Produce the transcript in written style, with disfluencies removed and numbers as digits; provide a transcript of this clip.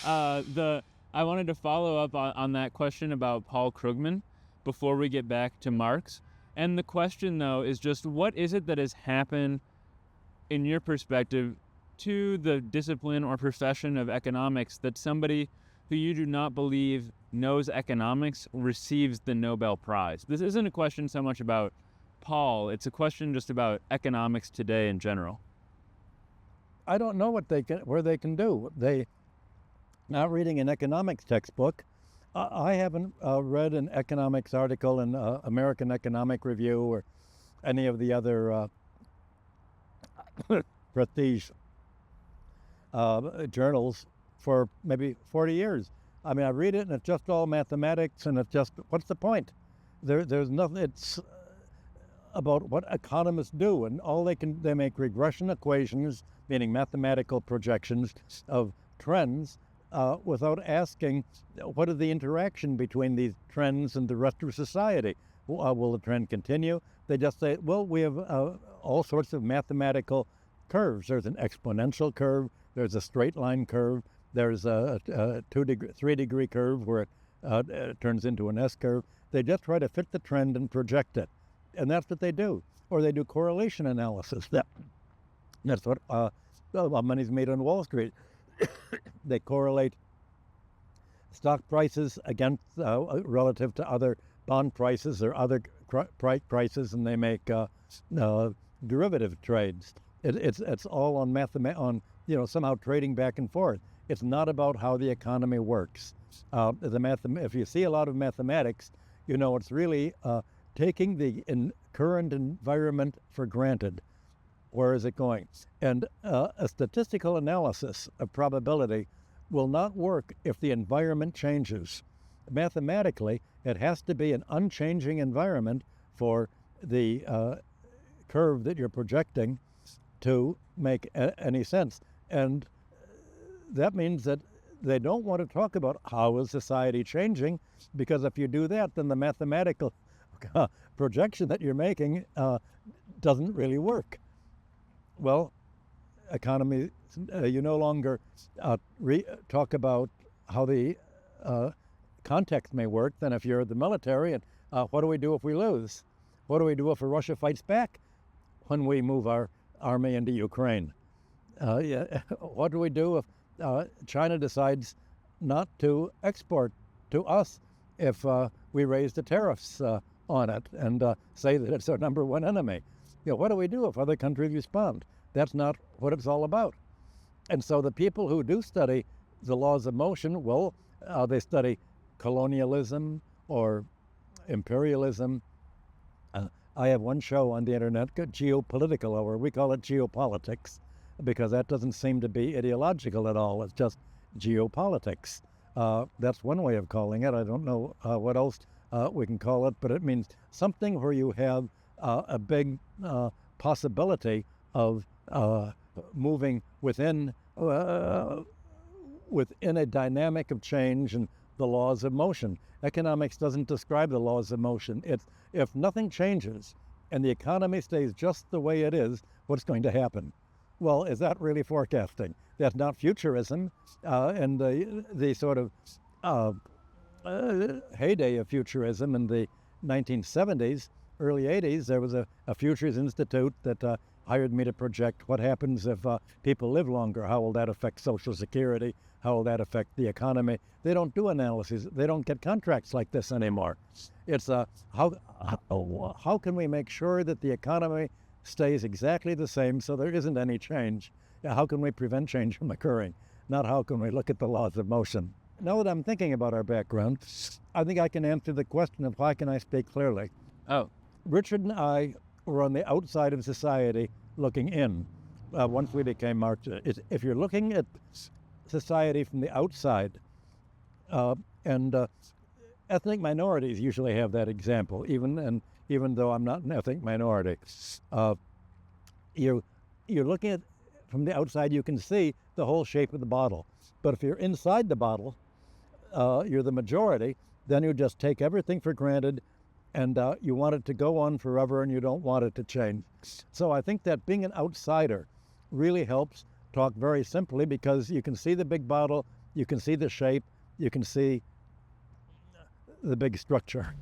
I wanted to follow up on that question about Paul Krugman before we get back to Marx. And the question, though, is just what is it that has happened, in your perspective, to the discipline or profession of economics that somebody who you do not believe knows economics receives the Nobel Prize? This isn't a question so much about Paul, it's a question just about economics today in general. I don't know what where they can do. Not reading an economics textbook. I haven't read an economics article in American Economic Review or any of the other prestige journals for maybe 40 years. I mean, I read it and it's just all mathematics, and it's just, what's the point? There's nothing. It's about what economists do, and all they make regression equations, meaning mathematical projections of trends, without asking what is the interaction between these trends and the rest of society. Will the trend continue? They just say, well, we have all sorts of mathematical curves. There's an exponential curve, there's a straight line curve, there's a 3-degree curve where it turns into an S curve. They just try to fit the trend and project it. And that's what they do. Or they do correlation analysis. That's what money's made on Wall Street. They correlate stock prices against relative to other bond prices or other prices, and they make derivative trades. It's all on somehow trading back and forth. It's not about how the economy works. If you see a lot of mathematics, it's really taking the current environment for granted. Where is it going? And a statistical analysis of probability will not work if the environment changes. Mathematically, it has to be an unchanging environment for the curve that you're projecting to make any sense. And that means that they don't want to talk about how is society changing, because if you do that, then the mathematical projection that you're making doesn't really work. Well, economy, you no longer talk about how the context may work than if you're the military, and what do we do if we lose? What do we do if Russia fights back when we move our army into Ukraine? What do we do if China decides not to export to us if we raise the tariffs on it and say that it's our number one enemy? What do we do if other countries respond? That's not what it's all about. And so the people who do study the laws of motion, they study colonialism or imperialism. I have one show on the internet, Geopolitical Hour. We call it Geopolitics because that doesn't seem to be ideological at all. It's just geopolitics. That's one way of calling it. I don't know what else we can call it, but it means something where you have a big possibility of moving within a dynamic of change and the laws of motion. Economics doesn't describe the laws of motion. It's if nothing changes and the economy stays just the way it is, what's going to happen? Well, is that really forecasting? That's not futurism. And the sort of heyday of futurism in the 1970s, early 80s, there was a Futures Institute that hired me to project what happens if people live longer. How will that affect Social Security? How will that affect the economy? They don't do analyses. They don't get contracts like this anymore. It's how can we make sure that the economy stays exactly the same so there isn't any change? How can we prevent change from occurring? Not how can we look at the laws of motion. Now that I'm thinking about our background, I think I can answer the question of why can I speak clearly. Oh. Richard and I were on the outside of society looking in once we became Marxists. If you're looking at society from the outside, and ethnic minorities usually have that example, even though I'm not an ethnic minority. You're looking at from the outside, you can see the whole shape of the bottle. But if you're inside the bottle, you're the majority, then you just take everything for granted, and you want it to go on forever, and you don't want it to change. So I think that being an outsider really helps talk very simply, because you can see the big bottle You can see the shape, you can see the big structure.